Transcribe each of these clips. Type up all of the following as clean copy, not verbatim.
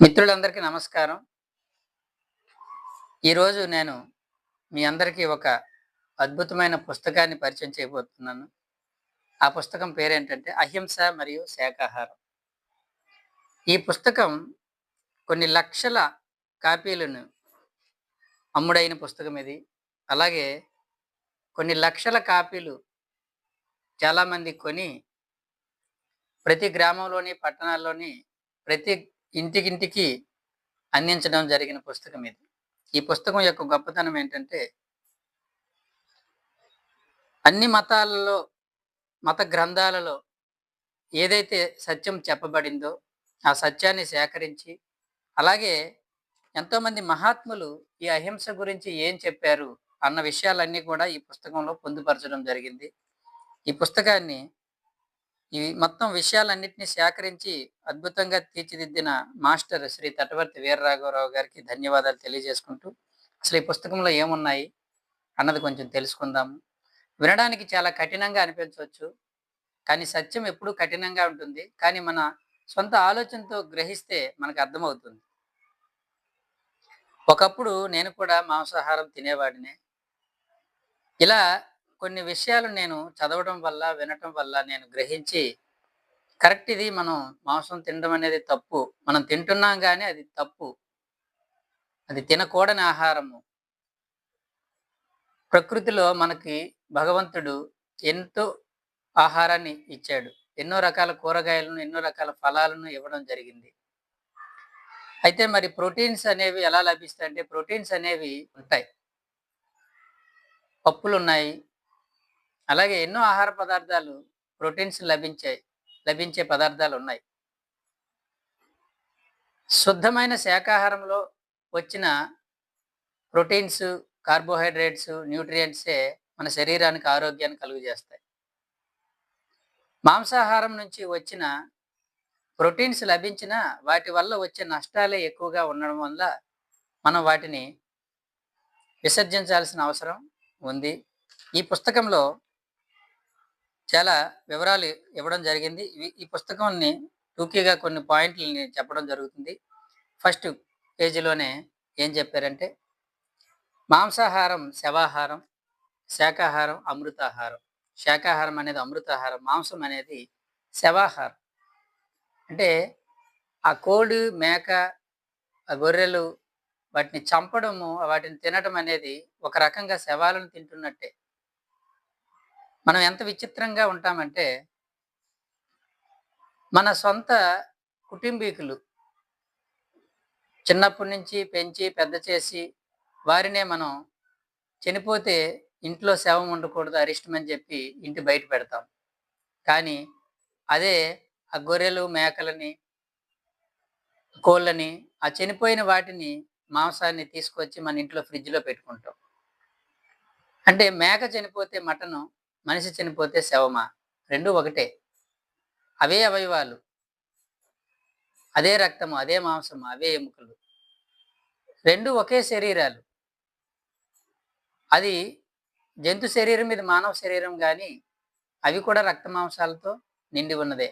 మిత్రులందరికీ నమస్కారం. ఈరోజు నేను మీ అందరికీ ఒక అద్భుతమైన పుస్తకాన్ని పరిచయం చేయబోతున్నాను. ఆ పుస్తకం పేరేంటంటే 'అహింస మరియు శాకాహారం'. ఈ పుస్తకం కొన్ని లక్షల కాపీలను అమ్ముడైన పుస్తకం ఇది. అలాగే కొన్ని లక్షల కాపీలు చాలామంది కొని ప్రతి గ్రామంలోని, పట్టణాల్లోని ప్రతి ఇంటికింటికి అందించడం జరిగిన పుస్తకం ఇది. ఈ పుస్తకం యొక్క గొప్పతనం ఏంటంటే అన్ని మతాలలో, మత గ్రంథాలలో ఏదైతే సత్యం చెప్పబడిందో ఆ సత్యాన్ని సేకరించి, అలాగే ఎంతోమంది మహాత్ములు ఈ అహింస గురించి ఏం చెప్పారు అన్న విషయాలన్నీ కూడా ఈ పుస్తకంలో పొందుపరచడం జరిగింది. ఈ పుస్తకాన్ని ఈ మొత్తం విషయాలన్నిటిని సేకరించి అద్భుతంగా తీర్చిదిద్దిన మాస్టర్ శ్రీ తటవర్తి వీరరాఘవరావు గారికి ధన్యవాదాలు తెలియజేసుకుంటూ, అసలు ఈ పుస్తకంలో ఏమున్నాయి అన్నది కొంచెం తెలుసుకుందాము. వినడానికి చాలా కఠినంగా అనిపించవచ్చు. కానీ సత్యం ఎప్పుడూ కఠినంగా ఉంటుంది. కానీ మన సొంత ఆలోచనతో గ్రహిస్తే మనకు అర్థమవుతుంది. ఒకప్పుడు నేను కూడా మాంసాహారం తినేవాడినే. ఇలా కొన్ని విషయాలు నేను చదవడం వల్ల, వినటం వల్ల నేను గ్రహించి, కరెక్ట్ ఇది మనం మాంసం తినడం అనేది తప్పు. మనం తింటున్నాం గానీ అది తప్పు. అది తినకూడని ఆహారము. ప్రకృతిలో మనకి భగవంతుడు ఎంతో ఆహారాన్ని ఇచ్చాడు. ఎన్నో రకాల కూరగాయలను, ఎన్నో రకాల ఫలాలను ఇవ్వడం జరిగింది. అయితే మరి ప్రోటీన్స్ అనేవి ఎలా లభిస్తాయంటే, ప్రోటీన్స్ అనేవి ఉంటాయి. పప్పులున్నాయి. అలాగే ఎన్నో ఆహార పదార్థాలు ప్రోటీన్స్ లభించే పదార్థాలున్నాయి. శుద్ధమైన శాకాహారంలో వచ్చిన ప్రోటీన్స్, కార్బోహైడ్రేట్స్, న్యూట్రియంట్సే మన శరీరానికి ఆరోగ్యాన్ని కలుగజేస్తాయి. మాంసాహారం నుంచి వచ్చిన ప్రోటీన్స్ లభించినా వాటి వల్ల వచ్చే నష్టాలే ఎక్కువగా ఉండడం వల్ల మనం వాటిని విసర్జించాల్సిన అవసరం ఉంది. ఈ పుస్తకంలో చాలా వివరాలు ఇవ్వడం జరిగింది. ఈ పుస్తకాన్ని టూకీగా కొన్ని పాయింట్లని చెప్పడం జరుగుతుంది. ఫస్ట్ పేజీలోనే ఏం చెప్పారంటే, మాంసాహారం శవాహారం, శాకాహారం అమృతాహారం. శాకాహారం అనేది అమృతాహారం, మాంసం అనేది శవాహారం. అంటే ఆ కోడి, మేక, ఆ గొర్రెలు వాటిని చంపడము, వాటిని తినడం అనేది ఒక రకంగా శవాలను తింటున్నట్టే. మనం ఎంత విచిత్రంగా ఉంటామంటే, మన సొంత కుటుంబీకులు చిన్నప్పటి నుంచి పెంచి పెద్ద చేసి వారినే మనం చనిపోతే ఇంట్లో శవం ఉండకూడదు, అరిష్టం అని చెప్పి ఇంటి బయట పెడతాం. కానీ అదే ఆ గొర్రెలు, మేకలని, కోళ్ళని, ఆ చనిపోయిన వాటిని మాంసాన్ని తీసుకొచ్చి మన ఇంట్లో ఫ్రిడ్జ్‌లో పెట్టుకుంటాం. అంటే మేక చనిపోతే మటను, మనిషి చనిపోతే శవమా? రెండూ ఒకటే. అవే అవయవాలు, అదే రక్తము, అదే మాంసము, అవే ఎముకలు. రెండూ ఒకే శరీరాలు. అది జంతు శరీరం, ఇది మానవ శరీరం గాని అవి కూడా రక్త మాంసాలతో నిండి ఉన్నదే.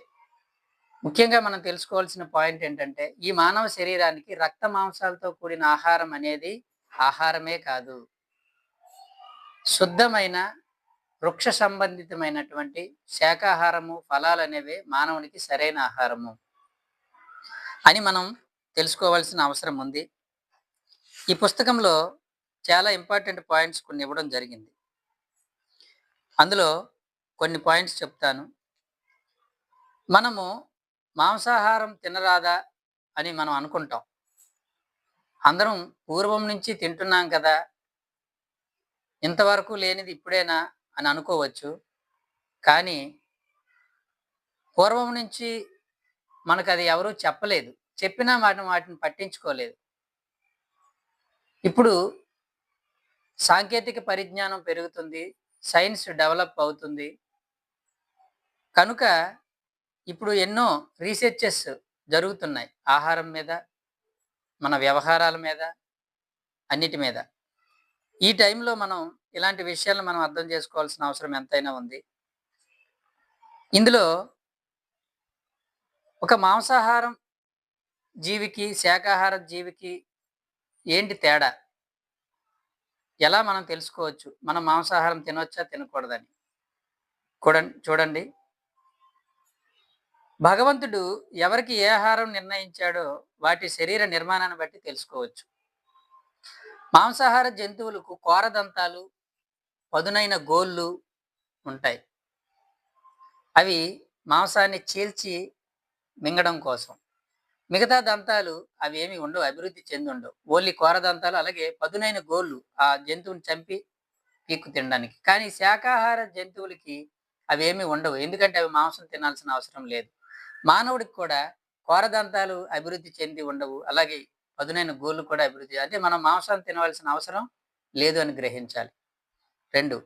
ముఖ్యంగా మనం తెలుసుకోవాల్సిన పాయింట్ ఏంటంటే, ఈ మానవ శరీరానికి రక్త మాంసాలతో కూడిన ఆహారం అనేది ఆహారమే కాదు. శుద్ధమైన వృక్ష సంబంధితమైనటువంటి శాకాహారము, ఫలాలనేవే మానవునికి సరైన ఆహారము అని మనం తెలుసుకోవాల్సిన అవసరం ఉంది. ఈ పుస్తకంలో చాలా ఇంపార్టెంట్ పాయింట్స్ కొన్ని ఇవ్వడం జరిగింది. అందులో కొన్ని పాయింట్స్ చెప్తాను. మనము మాంసాహారం తినరాదా అని మనం అనుకుంటాం. అందరం పూర్వం నుంచి తింటున్నాం కదా, ఇంతవరకు లేనిది ఇప్పుడేనా అని అనుకోవచ్చు. కానీ పూర్వం నుంచి మనకది ఎవరూ చెప్పలేదు. చెప్పినా వాటిని పట్టించుకోలేదు. ఇప్పుడు సాంకేతిక పరిజ్ఞానం పెరుగుతుంది. సైన్స్ డెవలప్ అవుతుంది. కనుక ఇప్పుడు ఎన్నో రీసెర్చెస్ జరుగుతున్నాయి. ఆహారం మీద, మన వ్యవహారాల మీద, అన్నిటి మీద. ఈ టైంలో మనం ఇలాంటి విషయాలను మనం అర్థం చేసుకోవాల్సిన అవసరం ఎంతైనా ఉంది. ఇందులో ఒక మాంసాహారం జీవికి, శాకాహార జీవికి ఏంటి తేడా? ఎలా మనం తెలుసుకోవచ్చు? మనం మాంసాహారం తినొచ్చా? తినకూడదని? చూడండి. భగవంతుడు ఎవరికి ఏ ఆహారం నిర్ణయించాడో వాటి శరీర నిర్మాణాన్ని బట్టి తెలుసుకోవచ్చు. మాంసాహార జంతువులకు కోరదంతాలు, పదునైన గోళ్ళు ఉంటాయి. అవి మాంసాన్ని చీల్చి మింగడం కోసం. మిగతా దంతాలు అవేమి ఉండవు. అభివృద్ధి చెందుండవు. ఓన్లీ కోరదంతాలు అలాగే పదునైన గోళ్ళు ఆ జంతువుని చంపి పీక్కు తినడానికి. కానీ శాకాహార జంతువులకి అవేమీ ఉండవు. ఎందుకంటే అవి మాంసం తినాల్సిన అవసరం లేదు. మానవుడికి కూడా కోరదంతాలు అభివృద్ధి చెంది ఉండవు. అలాగే పదునైన గోళ్ళు కూడా అభివృద్ధి అంటే మనం మాంసాన్ని తినవలసిన అవసరం లేదు అని గ్రహించాలి. 2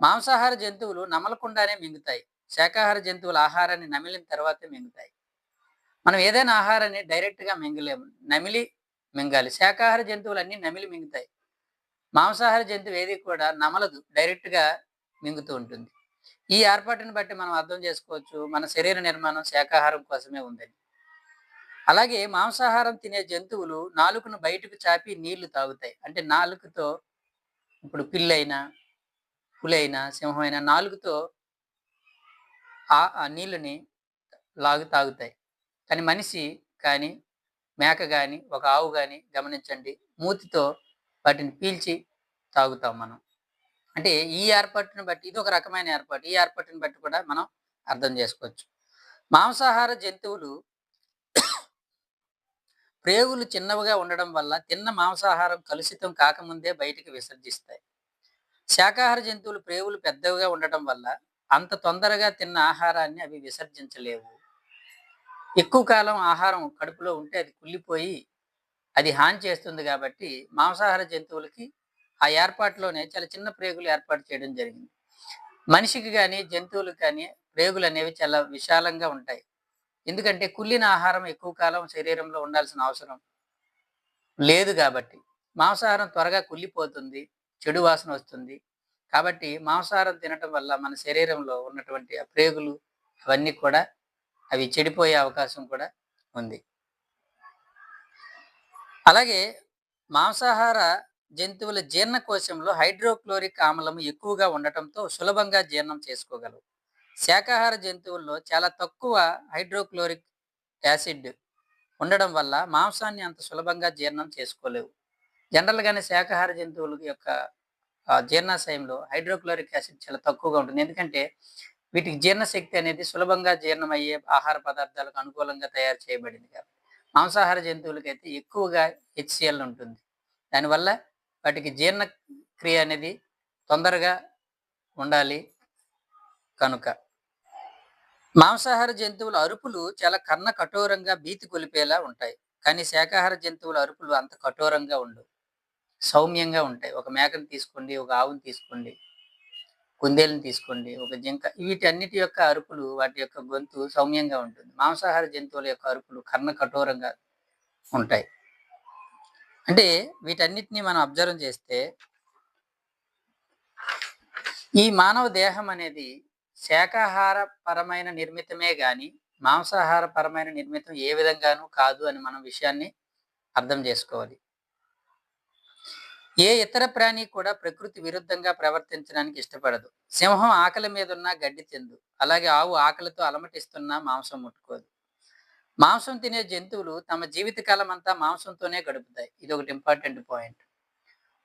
మాంసాహార జంతువులు నమలకుండానే మింగుతాయి. శాకాహార జంతువుల ఆహారాన్ని నమిలిన తర్వాతే మింగుతాయి. మనం ఏదైనా ఆహారాన్ని డైరెక్ట్‌గా మింగలేము. నమిలి మింగాలి. శాకాహార జంతువులన్నీ నమిలి మింగుతాయి. మాంసాహార జంతువు ఏది కూడా నమలదు. డైరెక్ట్‌గా మింగుతూ ఉంటుంది. ఈ ఏర్పాటుని బట్టి మనం అర్థం చేసుకోవచ్చు. మన శరీర నిర్మాణం శాకాహారం కోసమే ఉందని. అలాగే మాంసాహారం తినే జంతువులు నాలుకను బయటకు చాపి నీళ్లు తాగుతాయి. అంటే నాలుకతో ఇప్పుడు పిల్లైనా, పులైనా, సింహమైనా నాలుకతో ఆ నీళ్ళని తాగుతాయి. కానీ మనిషి కానీ, మేక గాని, ఒక ఆవు గాని గమనించండి మూతితో వాటిని పీల్చి తాగుతాం మనం. అంటే ఈ ఏర్పాటుని బట్టి ఇదొక రకమైన ఏర్పాటు. ఈ ఏర్పాటుని బట్టి కూడా మనం అర్థం చేసుకోవచ్చు. మాంసాహార జంతువులు ప్రేగులు చిన్నవిగా ఉండడం వల్ల తిన్న మాంసాహారం కలుషితం కాకముందే బయటికి విసర్జిస్తాయి. శాకాహార జంతువులు ప్రేగులు పెద్దవిగా ఉండటం వల్ల అంత తొందరగా తిన్న ఆహారాన్ని అవి విసర్జించలేవు. ఎక్కువ కాలం ఆహారం కడుపులో ఉంటే అది కుళ్ళిపోయి అది హాని చేస్తుంది కాబట్టి మాంసాహార జంతువులకి ఆ ఏర్పాటులోనే చాలా చిన్న ప్రేగులు ఏర్పాటు చేయడం జరిగింది. మనిషికి కానీ జంతువులకు కానీ ప్రేగులు అనేవి చాలా విశాలంగా ఉంటాయి. ఎందుకంటే కుళ్ళిన ఆహారం ఎక్కువ కాలం శరీరంలో ఉండాల్సిన అవసరం లేదు కాబట్టి. మాంసాహారం త్వరగా కుళ్ళిపోతుంది, చెడు వాసన వస్తుంది. కాబట్టి మాంసాహారం తినటం వల్ల మన శరీరంలో ఉన్నటువంటి ఆ ప్రేగులు అవన్నీ కూడా అవి చెడిపోయే అవకాశం కూడా ఉంది. అలాగే మాంసాహార జంతువుల జీర్ణకోశంలో హైడ్రోక్లోరిక్ ఆమ్లం ఎక్కువగా ఉండటంతో సులభంగా జీర్ణం చేసుకోగలవు. శాకాహార జంతువుల్లో చాలా తక్కువ హైడ్రోక్లోరిక్ యాసిడ్ ఉండడం వల్ల మాంసాన్ని అంత సులభంగా జీర్ణం చేసుకోలేవు. జనరల్‌గానే శాకాహార జంతువుల యొక్క జీర్ణాశయంలో హైడ్రోక్లోరిక్ యాసిడ్ చాలా తక్కువగా ఉంటుంది. ఎందుకంటే వీటికి జీర్ణశక్తి అనేది సులభంగా జీర్ణమయ్యే ఆహార పదార్థాలకు అనుకూలంగా తయారు చేయబడింది కాబట్టి. మాంసాహార జంతువులకైతే ఎక్కువగా హెచ్‌సిఎల్ ఉంటుంది. దానివల్ల వాటికి జీర్ణక్రియ అనేది తొందరగా ఉండాలి కనుక. మాంసాహార జంతువుల అరుపులు చాలా కర్ణ కఠోరంగా భీతి కొలిపేలా ఉంటాయి. కానీ శాకాహార జంతువుల అరుపులు అంత కఠోరంగా ఉండవు. సౌమ్యంగా ఉంటాయి. ఒక మేకను తీసుకోండి, ఒక ఆవును తీసుకోండి, కుందేలుని తీసుకోండి, ఒక జింక వీటన్నిటి యొక్క అరుపులు వాటి యొక్క గొంతు సౌమ్యంగా ఉంటుంది. మాంసాహార జంతువుల యొక్క అరుపులు కర్ణ కఠోరంగా ఉంటాయి. అంటే వీటన్నిటిని మనం అబ్జర్వ్ చేస్తే ఈ మానవ దేహం అనేది శాకాహార పరమైన నిర్మితమే గాని మాంసాహార పరమైన నిర్మితం ఏ విధంగానూ కాదు అని మనం విషయాన్ని అర్థం చేసుకోవాలి. ఏ ఇతర ప్రాణి కూడా ప్రకృతి విరుద్ధంగా ప్రవర్తించడానికి ఇష్టపడదు. సింహం ఆకలి మీద ఉన్న గడ్డి తిందు. అలాగే ఆవు ఆకలితో అలమటిస్తున్నా మాంసం ముట్టుకోదు. మాంసం తినే జంతువులు తమ జీవితకాలం అంతా మాంసంతోనే గడుపుతాయి. ఇది ఒకటి ఇంపార్టెంట్ పాయింట్.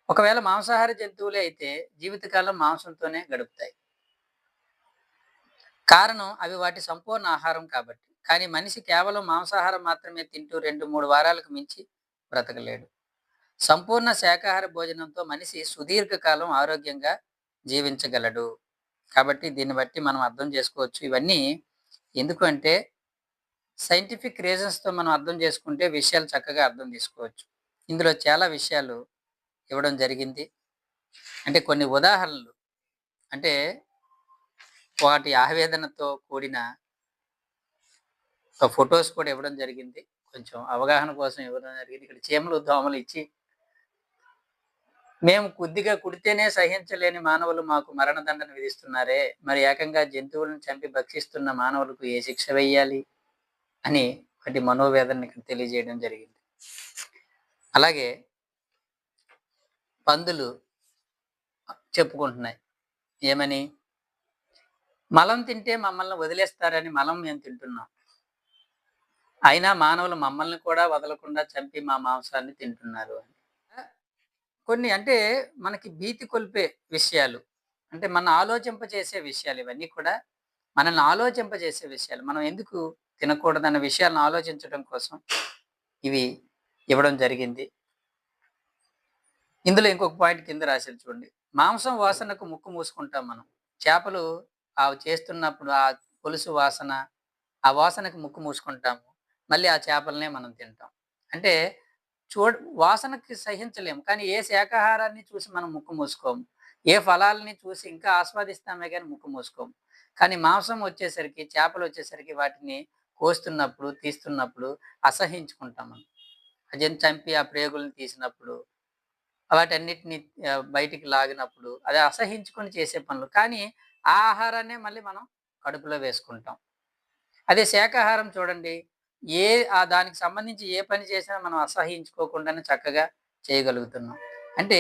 ఒకవేళ మాంసాహార జంతువులే అయితే జీవితకాలం మాంసంతోనే గడుపుతాయి. కారణం అవి వాటి సంపూర్ణ ఆహారం కాబట్టి. కానీ మనిషి కేవలం మాంసాహారం మాత్రమే తింటూ 2-3 వారాలకు మించి బ్రతకలేడు. సంపూర్ణ శాకాహార భోజనంతో మనిషి సుదీర్ఘకాలం ఆరోగ్యంగా జీవించగలడు. కాబట్టి దీన్ని బట్టి మనం అర్థం చేసుకోవచ్చు. ఇవన్నీ ఎందుకు అంటే సైంటిఫిక్ రీజన్స్‌తో మనం అర్థం చేసుకుంటే విషయాలు చక్కగా అర్థం చేసుకోవచ్చు. ఇందులో చాలా విషయాలు ఇవ్వడం జరిగింది. అంటే కొన్ని ఉదాహరణలు అంటే వాటి ఆవేదనతో కూడిన ఫోటోస్ కూడా ఇవ్వడం జరిగింది. కొంచెం అవగాహన కోసం ఇవ్వడం జరిగింది. ఇక్కడ చీమలు, దోమలు ఇచ్చి మేము కొద్దిగా కుడితేనే సహించలేని మానవులు మాకు మరణదండన విధిస్తున్నారే! మరి ఏకంగా జంతువులను చంపి భక్షిస్తున్న మానవులకు ఏ శిక్ష వేయాలి? అని వాటి మనోవేదనని ఇక్కడ తెలియజేయడం జరిగింది. అలాగే పందులు చెప్పుకుంటున్నాయి. ఏమని? మలం తింటే మమ్మల్ని వదిలేస్తారని మలం మేము తింటున్నాం. అయినా మానవులు మమ్మల్ని కూడా వదలకుండా చంపి మా మాంసాన్ని తింటున్నారు అని. కొన్ని అంటే మనకి భీతి కొలిపే విషయాలు. అంటే మన ఆలోచింపజేసే విషయాలు ఇవన్నీ కూడా మనల్ని ఆలోచింపజేసే విషయాలు. మనం ఎందుకు తినకూడదన్న విషయాలను ఆలోచించడం కోసం ఇవి ఇవ్వడం జరిగింది. ఇందులో ఇంకొక పాయింట్ కింద రాశారు చూడండి. మాంసం వాసనకు ముక్కు మూసుకుంటాం మనం. చేపలు అవి చేస్తున్నప్పుడు ఆ పులుసు వాసన, ఆ వాసనకు ముక్కు మూసుకుంటాము. మళ్ళీ ఆ చేపలనే మనం తింటాం. అంటే వాసనకి సహించలేము. కానీ ఏ శాకాహారాన్ని చూసి మనం ముక్కు మూసుకోము. ఏ ఫలాల్ని చూసి ఇంకా ఆస్వాదిస్తామే గాని ముక్కు మూసుకోము. కానీ మాంసం వచ్చేసరికి, చేపలొచ్చేసరికి వాటిని కోస్తున్నప్పుడు, తీస్తున్నప్పుడు అసహించుకుంటాం మనం. అజని చంపి ఆ ప్రేగులను తీసినప్పుడు, వాటన్నిటిని బయటికి లాగినప్పుడు అది అసహించుకొని చేసే పనులు. కానీ ఆ ఆహారాన్నే మళ్ళీ మనం కడుపులో వేసుకుంటాం. అదే శాకాహారం చూడండి. దానికి సంబంధించి ఏ పని చేసినా మనం అసహించుకోకుండానే చక్కగా చేయగలుగుతున్నాం. అంటే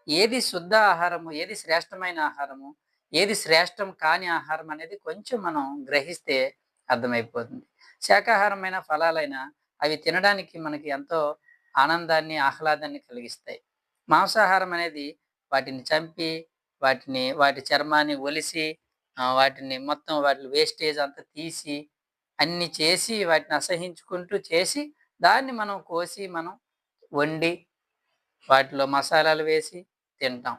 ఏది శుద్ధ ఆహారము, ఏది శ్రేష్టమైన ఆహారము, ఏది శ్రేష్టం కాని ఆహారం అనేది కొంచెం మనం గ్రహిస్తే అర్థమైపోతుంది. శాకాహారమైన ఫలాలైనా అవి తినడానికి మనకి ఎంతో ఆనందాన్ని, ఆహ్లాదాన్ని కలిగిస్తాయి. మాంసాహారం అనేది వాటిని చంపి, వాటి చర్మాన్ని ఒలిసి, వాటిని మొత్తం వాటి వేస్టేజ్ అంతా తీసి అన్ని చేసి వాటిని అసహించుకుంటూ చేసి దాన్ని మనం కోసి మనం వండి వాటిలో మసాలాలు వేసి తింటాం.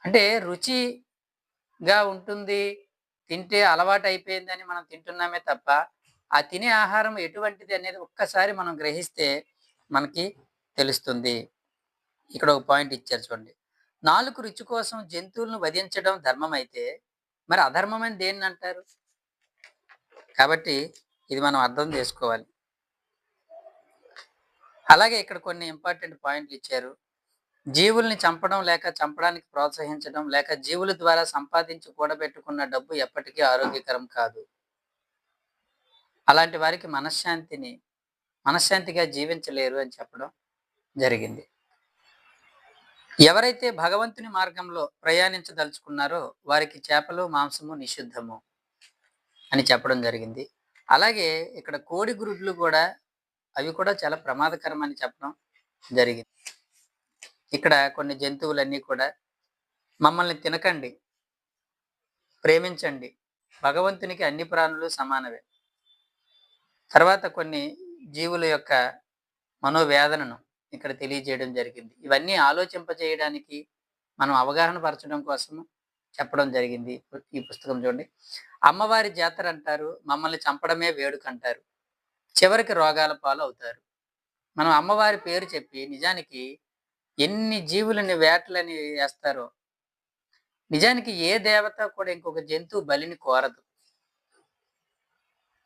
అంటే రుచిగా ఉంటుంది, తింటే అలవాటు అయిపోయిందని మనం తింటున్నామే తప్ప ఆ తినే ఆహారం ఎటువంటిది అనేది ఒక్కసారి మనం గ్రహిస్తే మనకి తెలుస్తుంది. ఇక్కడ ఒక పాయింట్ ఇచ్చారు చూడండి. నాలుగు రుచి కోసం జంతువులను వధించడం ధర్మం అయితే మరి అధర్మమని దేన్ని అంటారు? కాబట్టి ఇది మనం అర్థం చేసుకోవాలి. అలాగే ఇక్కడ కొన్ని ఇంపార్టెంట్ పాయింట్లు ఇచ్చారు. జీవుల్ని చంపడం లేక చంపడానికి ప్రోత్సహించడం లేక జీవుల ద్వారా సంపాదించి కూడబెట్టుకున్న డబ్బు ఎప్పటికీ ఆరోగ్యకరం కాదు. అలాంటి వారికి మనశ్శాంతిగా జీవించలేరు అని చెప్పడం జరిగింది. ఎవరైతే భగవంతుని మార్గంలో ప్రయాణించదలుచుకున్నారో వారికి చేపలు, మాంసము నిషిద్ధము అని చెప్పడం జరిగింది. అలాగే ఇక్కడ కోడి గుడ్లు కూడా అవి కూడా చాలా ప్రమాదకరం అని చెప్పడం జరిగింది. ఇక్కడ కొన్ని జంతువులన్నీ కూడా మమ్మల్ని తినకండి, ప్రేమించండి, భగవంతునికి అన్ని ప్రాణులు సమానమే. తర్వాత కొన్ని జీవుల యొక్క మనోవేదనను ఇక్కడ తెలియజేయడం జరిగింది. ఇవన్నీ ఆలోచింపజేయడానికి మనం అవగాహన పరచడం కోసం చెప్పడం జరిగింది. ఈ పుస్తకం చూడండి. అమ్మవారి జాతర అంటారు, మమ్మల్ని చంపడమే వేడుకంటారు, చివరికి రోగాల పాలు అవుతారు. మనం అమ్మవారి పేరు చెప్పి నిజానికి ఎన్ని జీవులని వేటలని వేస్తారో. నిజానికి ఏ దేవత కూడా ఇంకొక జంతువు బలిని కోరదు.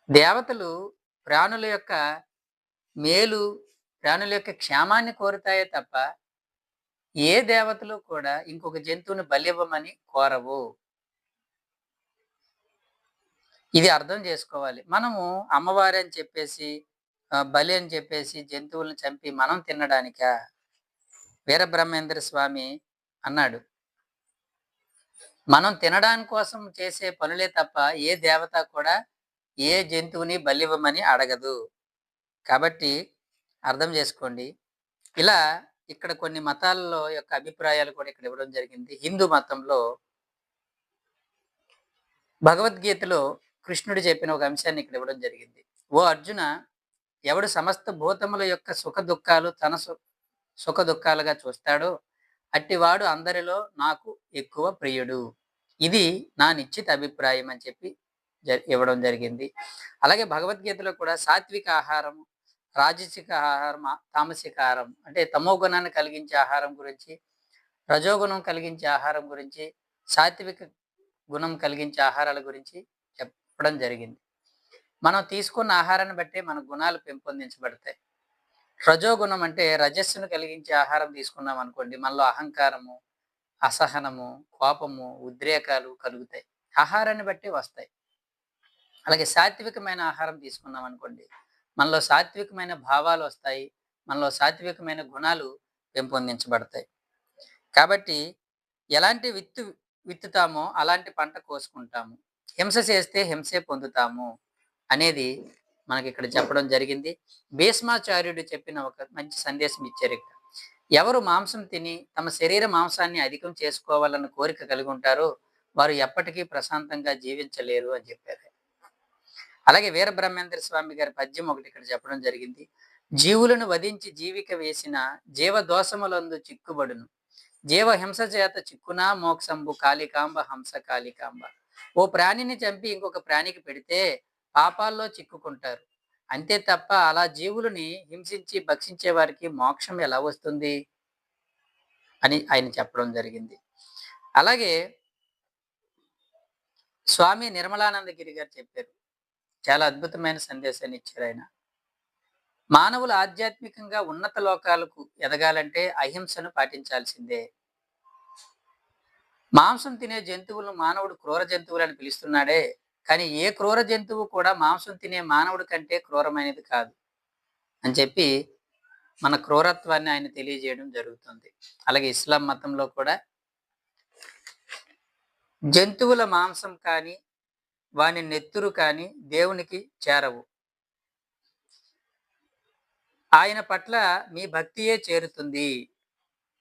దేవతలు ప్రాణుల యొక్క మేలు, ప్రాణుల యొక్క క్షేమాన్ని కోరుతాయే తప్ప ఏ దేవతలు కూడా ఇంకొక జంతువుని బలివ్వమని కోరవు. ఇది అర్థం చేసుకోవాలి. మనము అమ్మవారి అని చెప్పేసి, బలి అని చెప్పేసి జంతువులను చంపి మనం తినడానికా? వీరబ్రహ్మేంద్ర స్వామి అన్నాడు, మనం తినడానికి కోసం చేసే పనులే తప్ప ఏ దేవత కూడా ఏ జంతువుని బలివ్వమని అడగదు. కాబట్టి అర్థం చేసుకోండి. ఇలా ఇక్కడ కొన్ని మతాలలో యొక్క అభిప్రాయాలు కూడా ఇక్కడ ఇవ్వడం జరిగింది. హిందూ మతంలో భగవద్గీతలో కృష్ణుడు చెప్పిన ఒక అంశాన్ని ఇక్కడ ఇవ్వడం జరిగింది. ఓ అర్జున, ఎవడు సమస్త భూతముల యొక్క సుఖ దుఃఖాలు తన సుఖ దుఃఖాలుగా చూస్తాడో అట్టివాడు అందరిలో నాకు ఎక్కువ ప్రియుడు. ఇది నా నిశ్చిత అభిప్రాయం అని చెప్పి ఇవ్వడం జరిగింది. అలాగే భగవద్గీతలో కూడా సాత్విక ఆహారం, రాజసిక ఆహారం, తామసిక ఆహారం అంటే తమో గుణాన్ని కలిగించే ఆహారం గురించి, రజోగుణం కలిగించే ఆహారం గురించి, సాత్విక గుణం కలిగించే ఆహారాల గురించి చెప్పడం జరిగింది. మనం తీసుకున్న ఆహారాన్ని బట్టే మన గుణాలు పెంపొందించబడతాయి. రజోగుణం అంటే రజస్సును కలిగించే ఆహారం తీసుకున్నాం అనుకోండి, మనలో అహంకారము, అసహనము, కోపము, ఉద్రేకాలు కలుగుతాయి. ఆహారాన్ని బట్టి వస్తాయి. అలాగే సాత్వికమైన ఆహారం తీసుకున్నాం అనుకోండి, మనలో సాత్వికమైన భావాలు వస్తాయి. మనలో సాత్వికమైన గుణాలు పెంపొందించబడతాయి. కాబట్టి ఎలాంటి విత్తుతామో అలాంటి పంట కోసుకుంటాము. హింస చేస్తే హింసే పొందుతాము అనేది మనకిక్కడ చెప్పడం జరిగింది. భీష్మాచార్యుడు చెప్పిన ఒక మంచి సందేశం ఇచ్చారు ఇక్కడ. ఎవరు మాంసం తిని తమ శరీర మాంసాన్ని అధికం చేసుకోవాలన్న కోరిక కలిగి ఉంటారో వారు ఎప్పటికీ ప్రశాంతంగా జీవించలేరు అని చెప్పారు. అలాగే వీరబ్రహ్మేంద్ర స్వామి గారి పద్యం ఒకటి ఇక్కడ చెప్పడం జరిగింది. జీవులను వధించి జీవిక వేసిన జీవదోషములందు చిక్కుబడును, జీవ హింస చేత చిక్కునా మోక్షంబు కాళికాంబ హంస కాళికాంబ. ఓ ప్రాణిని చంపి ఇంకొక ప్రాణికి పెడితే పాపాల్లో చిక్కుకుంటారు. అంతే తప్ప అలా జీవులని హింసించి భక్షించే వారికి మోక్షం ఎలా వస్తుంది అని ఆయన చెప్పడం జరిగింది. అలాగే స్వామి నిర్మలానందగిరి గారు చెప్పారు. చాలా అద్భుతమైన సందేశాన్ని ఇచ్చారు ఆయన. మానవులు ఆధ్యాత్మికంగా ఉన్నత లోకాలకు ఎదగాలంటే అహింసను పాటించాల్సిందే. మాంసం తినే జంతువులను మానవుడు క్రూర జంతువులని పిలుస్తున్నాడే, కానీ ఏ క్రూర జంతువు కూడా మాంసం తినే మానవుడి కంటే క్రూరమైనది కాదు అని చెప్పి మన క్రూరత్వాన్ని ఆయన తెలియజేయడం జరుగుతుంది. అలాగే ఇస్లాం మతంలో కూడా జంతువుల మాంసం కానీ వాని నెత్తురు కానీ దేవునికి చేరవు, ఆయన పట్ల మీ భక్తియే చేరుతుంది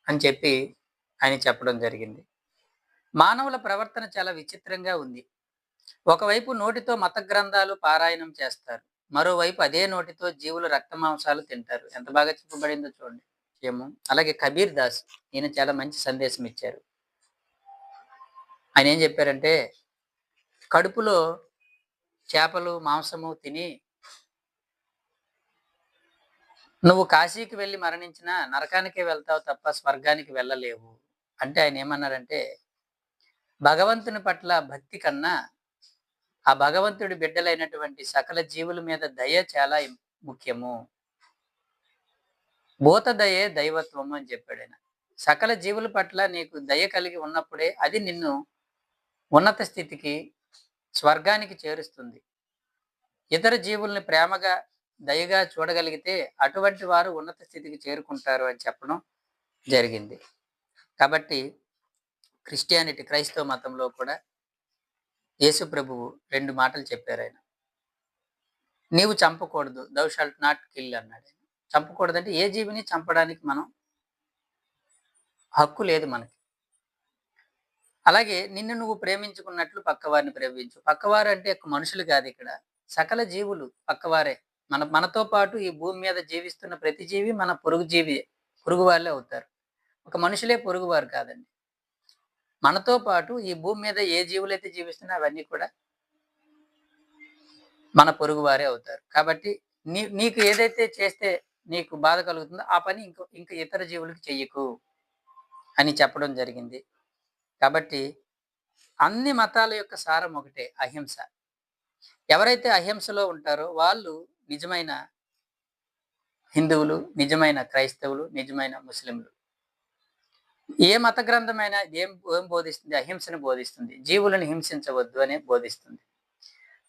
అని చెప్పి ఆయన చెప్పడం జరిగింది. మానవుల ప్రవర్తన చాలా విచిత్రంగా ఉంది. ఒకవైపు నోటితో మత గ్రంథాలు పారాయణం చేస్తారు, మరోవైపు అదే నోటితో జీవులు రక్త మాంసాలు తింటారు. ఎంత బాగా చెప్పబడిందో చూడండి. ఏమో అలాగే కబీర్ దాస్ ఈయన చాలా మంచి సందేశం ఇచ్చారు. ఆయన ఏం చెప్పారంటే, కడుపులో చేపలు మాంసము తిని నువ్వు కాశీకి వెళ్ళి మరణించినా నరకానికే వెళ్తావు తప్ప స్వర్గానికి వెళ్ళలేవు అంటే ఆయన ఏమన్నారంటే, భగవంతుని పట్ల భక్తి కన్నా ఆ భగవంతుడి బిడ్డలైనటువంటి సకల జీవుల మీద దయ చాలా ముఖ్యము. భూత దయే దైవత్వము అని చెప్పాడు ఆయన. సకల జీవుల పట్ల నీకు దయ కలిగి ఉన్నప్పుడే అది నిన్ను ఉన్నత స్థితికి, స్వర్గానికి చేరుస్తుంది. ఇతర జీవుల్ని ప్రేమగా దయగా చూడగలిగితే అటువంటి వారు ఉన్నత స్థితికి చేరుకుంటారు అని చెప్పడం జరిగింది. కాబట్టి క్రిస్టియానిటీ, క్రైస్తవ మతంలో కూడా యేసు ప్రభువు 2 మాటలు చెప్పారు ఆయన. నీవు చంపకూడదు, దౌ షాల్ట్ నాట్ కిల్ అన్నాడు. చంపకూడదంటే ఏ జీవిని చంపడానికి మనం హక్కు లేదు మనకి. అలాగే నిన్ను నువ్వు ప్రేమించుకున్నట్లు పక్కవారిని ప్రేమించు. పక్కవారు అంటే మనుషులు కాదు, ఇక్కడ సకల జీవులు పక్కవారే. మనతో పాటు ఈ భూమి మీద జీవిస్తున్న ప్రతి జీవి మన పొరుగు జీవి, పొరుగు వాళ్ళే అవుతారు. ఒక మనుషులే పొరుగువారు కాదండి. మనతో పాటు ఈ భూమి మీద ఏ జీవులైతే జీవిస్తున్నా అవన్నీ కూడా మన పొరుగు వారే అవుతారు. కాబట్టి నీకు ఏదైతే చేస్తే నీకు బాధ కలుగుతుందో ఆ పని ఇంకా ఇతర జీవులకు చెయ్యకు అని చెప్పడం జరిగింది. కాబట్టి అన్ని మతాల యొక్క సారం ఒకటే, అహింస. ఎవరైతే అహింసలో ఉంటారో వాళ్ళు నిజమైన హిందువులు, నిజమైన క్రైస్తవులు, నిజమైన ముస్లింలు. ఏ మత గ్రంథమైనా ఏం బోధిస్తుంది? అహింసను బోధిస్తుంది. జీవులను హింసించవద్దు అని బోధిస్తుంది.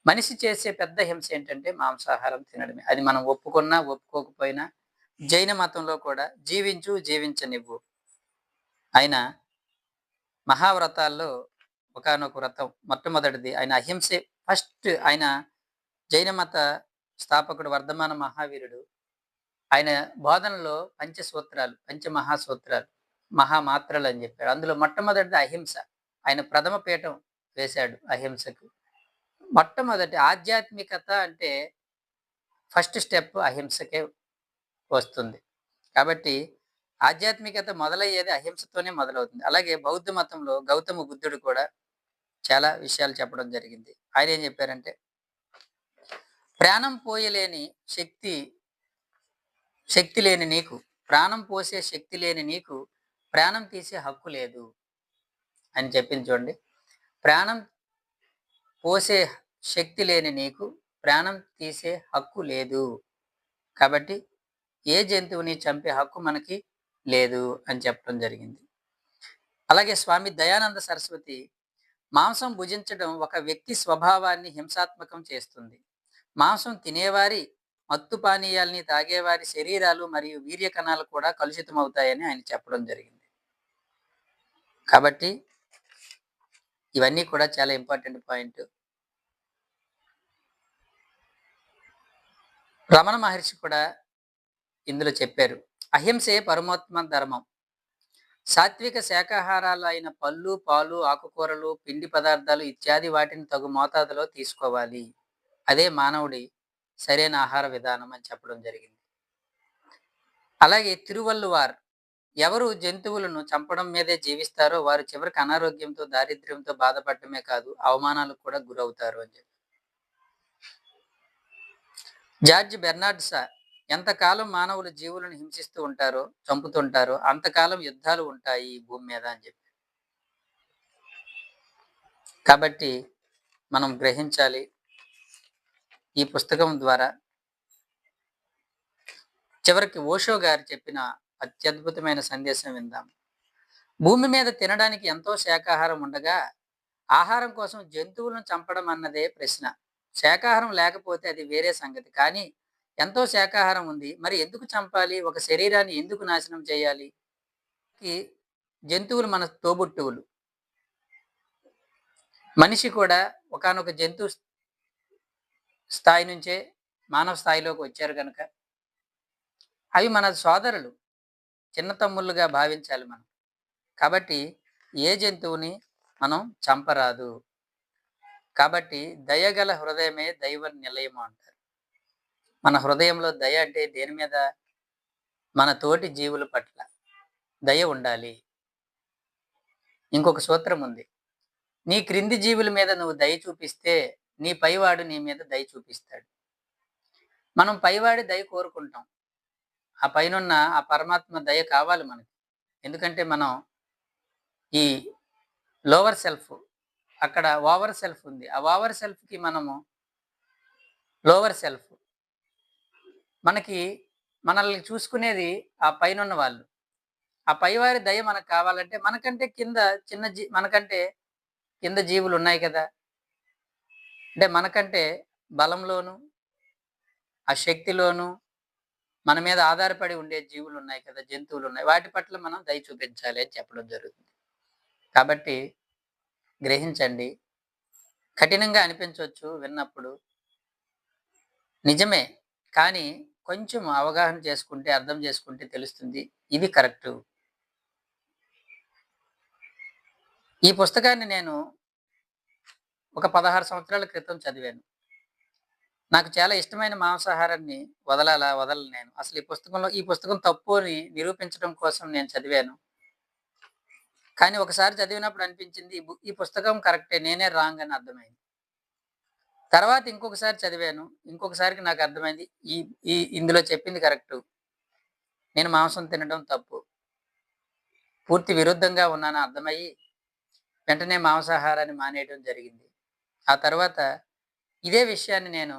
మనిషి చేసే పెద్ద హింస ఏంటంటే మాంసాహారం తినడమే. అది మనం ఒప్పుకున్నా ఒప్పుకోకపోయినా జైన మతంలో కూడా జీవించు జీవించనివ్వు. ఆయన మహావ్రతాల్లో ఒకానొక వ్రతం మొట్టమొదటిది ఆయన అహింసే ఫస్ట్. ఆయన జైన మత స్థాపకుడు వర్ధమాన మహావీరుడు. ఆయన బోధనలో పంచసూత్రాలు, పంచమహాసూత్రాలు, మహామాత్రలు అని చెప్పాడు. అందులో మొట్టమొదటిది అహింస. ఆయన ప్రథమ పీఠం వేశాడు అహింసకు. మొట్టమొదటి ఆధ్యాత్మికత అంటే ఫస్ట్ స్టెప్ అహింసకే వస్తుంది. కాబట్టి ఆధ్యాత్మికత మొదలయ్యేది అహింసతోనే మొదలవుతుంది. అలాగే బౌద్ధ మతంలో గౌతమ బుద్ధుడు కూడా చాలా విషయాలు చెప్పడం జరిగింది. ఆయన ఏం చెప్పారంటే, ప్రాణం పోయలేని శక్తి లేని నీకు, ప్రాణం పోసే శక్తి లేని నీకు ప్రాణం తీసే హక్కు లేదు అని చెప్పింది చూడండి. ప్రాణం పోసే శక్తి లేని నీకు ప్రాణం తీసే హక్కు లేదు. కాబట్టి ఏ జంతువుని చంపే హక్కు మనకి లేదు అని చెప్పడం జరిగింది. అలాగే స్వామి దయానంద సరస్వతి, మాంసం భుజించడం ఒక వ్యక్తి స్వభావాన్ని హింసాత్మకం చేస్తుంది. మాంసం తినేవారి మత్తు పానీయాల్ని తాగేవారి శరీరాలు మరియు వీర్య కణాలు కూడా కలుషితమవుతాయని ఆయన చెప్పడం జరిగింది. కాబట్టి ఇవన్నీ కూడా చాలా ఇంపార్టెంట్ పాయింట్. రమణ మహర్షి కూడా ఇందులో చెప్పారు. అహింసే పరమోత్తమ ధర్మం. సాత్విక శాకాహారాలు అయిన పళ్ళు, పాలు, ఆకుకూరలు, పిండి పదార్థాలు ఇత్యాది వాటిని తగు మోతాదులో తీసుకోవాలి. అదే మానవుడి సరైన ఆహార విధానం అని చెప్పడం జరిగింది. అలాగే తిరువల్లువార్, ఎవరు జంతువులను చంపడం మీదే జీవిస్తారో వారు చివరికి అనారోగ్యంతో, దారిద్ర్యంతో బాధపడటమే కాదు అవమానాలకు కూడా గురవుతారు అని చెప్పి. జార్జ్ బెర్నార్డ్ షా, ఎంతకాలం మానవులు జీవులను హింసిస్తూ ఉంటారో, చంపుతుంటారో అంతకాలం యుద్ధాలు ఉంటాయి ఈ భూమి మీద అని చెప్పి. కాబట్టి మనం గ్రహించాలి. ఈ పుస్తకం ద్వారా చివరికి ఓషో గారు చెప్పిన అత్యద్భుతమైన సందేశం విందాం. భూమి మీద తినడానికి ఎంతో శాకాహారం ఉండగా ఆహారం కోసం జంతువులను చంపడం అన్నదే ప్రశ్న. శాకాహారం లేకపోతే అది వేరే సంగతి. కానీ ఎంతో శాకాహారం ఉంది, మరి ఎందుకు చంపాలి? ఒక శరీరాన్ని ఎందుకు నాశనం చేయాలి? జంతువులు మన తోబుట్టువులు. మనిషి కూడా ఒకానొక జంతు స్థాయి నుంచే మానవ స్థాయిలోకి వచ్చారు కనుక అవి మన సోదరులు, చిన్న తమ్ముళ్ళుగా భావించాలి మనం. కాబట్టి ఏ జంతువుని మనం చంపరాదు. కాబట్టి దయగల హృదయమే దైవ నిలయము అంటారు. మన హృదయంలో దయ అంటే దేని మీద? మన తోటి జీవుల పట్ల దయ ఉండాలి. ఇంకొక సూత్రం ఉంది. నీ క్రింది జీవుల మీద నువ్వు దయ చూపిస్తే నీ పైవాడు నీ మీద దయ చూపిస్తాడు. మనం పైవాడి దయ కోరుకుంటాం. ఆ పైనున్న ఆ పరమాత్మ దయ కావాలి మనకి. ఎందుకంటే మనం ఈ లోవర్ సెల్ఫ్, అక్కడ ఓవర్ సెల్ఫ్ ఉంది. ఆ ఓవర్ సెల్ఫ్కి మనము లోవర్ సెల్ఫ్, మనకి మనల్ని చూసుకునేది ఆ పైనున్న వాళ్ళు. ఆ పైవారి దయ మనకు కావాలంటే మనకంటే కింద మనకంటే కింద జీవులు ఉన్నాయి కదా. అంటే మనకంటే బలంలోను ఆ శక్తిలోను మన మీద ఆధారపడి ఉండే జీవులు ఉన్నాయి కదా, జంతువులు ఉన్నాయి. వాటి పట్ల మనం దయ చూపించాలి అని చెప్పడం జరుగుతుంది. కాబట్టి గ్రహించండి. కఠినంగా అనిపించవచ్చు విన్నప్పుడు, నిజమే. కానీ కొంచెం అవగాహన చేసుకుంటే, అర్థం చేసుకుంటే తెలుస్తుంది ఇది కరెక్టు. ఈ పుస్తకాన్ని నేను ఒక 16 సంవత్సరాల క్రితం చదివాను. నాకు చాలా ఇష్టమైన మాంసాహారాన్ని వదలను నేను. అసలు ఈ పుస్తకం తప్పు అని నిరూపించడం కోసం నేను చదివాను. కానీ ఒకసారి చదివినప్పుడు అనిపించింది ఈ పుస్తకం కరెక్టే, నేనే రాంగ్ అని అర్థమైంది. తర్వాత ఇంకొకసారి చదివాను. ఇంకొకసారికి నాకు అర్థమైంది ఇందులో చెప్పింది కరెక్టు. నేను మాంసం తినడం తప్పు. పూర్తి విరుద్ధంగా ఉన్నానని అర్థమయ్యి వెంటనే మాంసాహారాన్ని మానేయడం జరిగింది. ఆ తర్వాత ఇదే విషయాన్ని నేను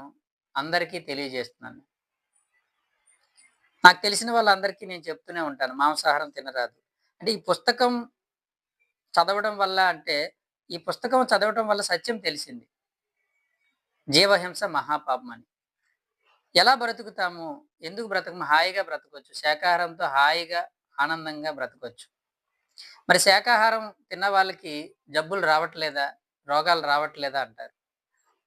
అందరికీ తెలియజేస్తున్నాను. నాకు తెలిసిన వాళ్ళందరికీ నేను చెప్తూనే ఉంటాను, మాంసాహారం తినరాదు. అంటే ఈ పుస్తకం చదవడం వల్ల ఈ పుస్తకం చదవడం వల్ల సత్యం తెలిసింది. జీవహింస మహాపాపం అని. ఎలా బ్రతుకుతాము? ఎందుకు బ్రతకము? హాయిగా బ్రతకొచ్చు. శాకాహారంతో హాయిగా ఆనందంగా బ్రతకొచ్చు. మరి శాకాహారం తిన్న వాళ్ళకి జబ్బులు రావట్లేదా? రోగాలు రావట్లేదా అంటారు.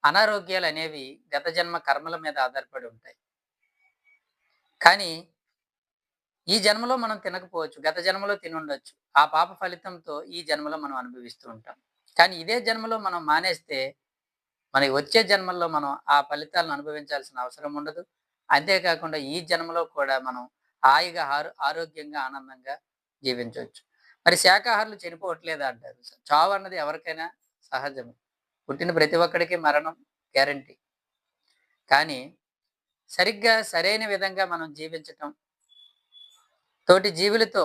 అనారోగ్యాలు అనేవి గత జన్మ కర్మల మీద ఆధారపడి ఉంటాయి. కానీ ఈ జన్మలో మనం తినకపోవచ్చు, గత జన్మలో తిని ఉండొచ్చు. ఆ పాప ఫలితంతో ఈ జన్మలో మనం అనుభవిస్తూ ఉంటాం. కానీ ఇదే జన్మలో మనం మానేస్తే మనకి వచ్చే జన్మల్లో మనం ఆ ఫలితాలను అనుభవించాల్సిన అవసరం ఉండదు. అంతేకాకుండా ఈ జన్మలో కూడా మనం హాయిగా ఆరోగ్యంగా ఆనందంగా జీవించవచ్చు. మరి శాకాహారులు చనిపోవట్లేదా అంటారు. చావు అన్నది ఎవరికైనా సహజమే. పుట్టిన ప్రతి ఒక్కడికి మరణం గ్యారంటీ. కానీ సరిగ్గా సరైన విధంగా మనం జీవించటం, తోటి జీవులతో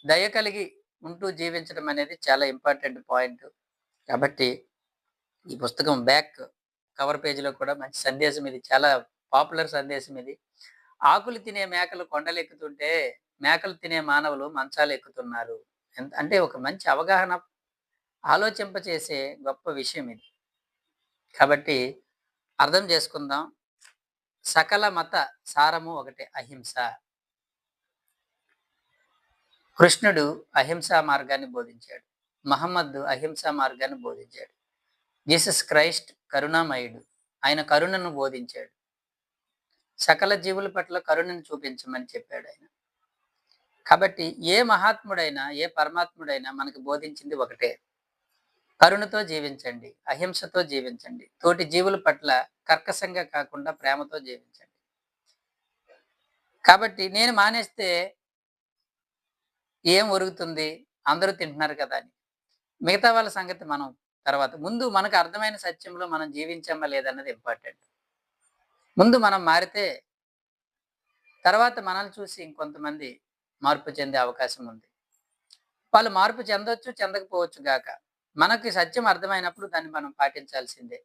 దయ కలిగి ఉంటూ జీవించడం అనేది చాలా ఇంపార్టెంట్ పాయింట్. కాబట్టి ఈ పుస్తకం బ్యాక్ కవర్ పేజీలో కూడా మంచి సందేశం ఇది. చాలా పాపులర్ సందేశం ఇది. ఆకులు తినే మేకలు కొండలెక్కుతుంటే మేకలు తినే మానవులు మంచాలు ఎక్కుతున్నారు. అంటే ఒక మంచి అవగాహన ఆలోచింపచేసే గొప్ప విషయం ఇది. కాబట్టి అర్థం చేసుకుందాం. సకల మత సారము ఒకటే అహింస. కృష్ణుడు అహింసా మార్గాన్ని బోధించాడు. మహమ్మద్ అహింసా మార్గాన్ని బోధించాడు. జీసస్ క్రైస్ట్ కరుణామయుడు. ఆయన కరుణను బోధించాడు. సకల జీవుల పట్ల కరుణను చూపించమని చెప్పాడు ఆయన. కాబట్టి ఏ మహాత్ముడైనా, ఏ పరమాత్ముడైనా మనకు బోధించింది ఒకటే. కరుణతో జీవించండి, అహింసతో జీవించండి, తోటి జీవుల పట్ల కర్కశంగా కాకుండా ప్రేమతో జీవించండి. కాబట్టి నేను మానేస్తే ఏం ఒరుగుతుంది? అందరూ తింటున్నారు కదా అని. మిగతా వాళ్ళ సంగతి మనం తర్వాత. ముందు మనకు అర్థమైన సత్యంలో మనం జీవించామా లేదన్నది ఇంపార్టెంట్. ముందు మనం మారితే తర్వాత మనల్ని చూసి ఇంకొంతమంది మార్పు చెందే అవకాశం ఉంది. వాళ్ళు మార్పు చెందొచ్చు, చెందకపోవచ్చు గాక. మనకి సత్యం అర్థమైనప్పుడు దాన్ని మనం పాటించాల్సిందే.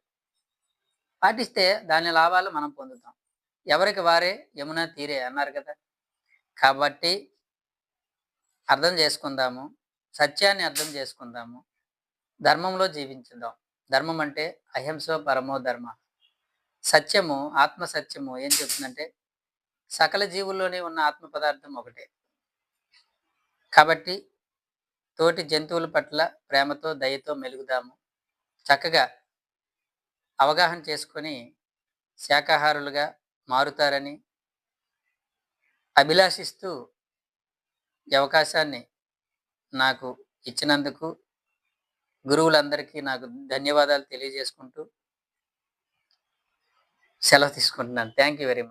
పాటిస్తే దాని లాభాలు మనం పొందుతాం. ఎవరికి వారే యమునా తీరే అన్నారు కదా! కాబట్టి అర్థం చేసుకుందాము. సత్యాన్ని అర్థం చేసుకుందాము. ధర్మంలో జీవించుదాం. ధర్మం అంటే అహింసో పరమో ధర్మ. సత్యము, ఆత్మ సత్యము ఏం చెప్తుందంటే సకల జీవుల్లోనే ఉన్న ఆత్మ పదార్థం ఒకటే. కాబట్టి తోటి జంతువుల పట్ల ప్రేమతో, దయతో మెలుగుదాము. చక్కగా అవగాహన చేసుకొని శాకాహారులుగా మారుతారని అభిలాషిస్తూ ఈ అవకాశాన్ని నాకు ఇచ్చినందుకు గురువులందరికీ నాకు ధన్యవాదాలు తెలియజేసుకుంటూ సెలవు తీసుకుంటున్నాను. Thank you very much.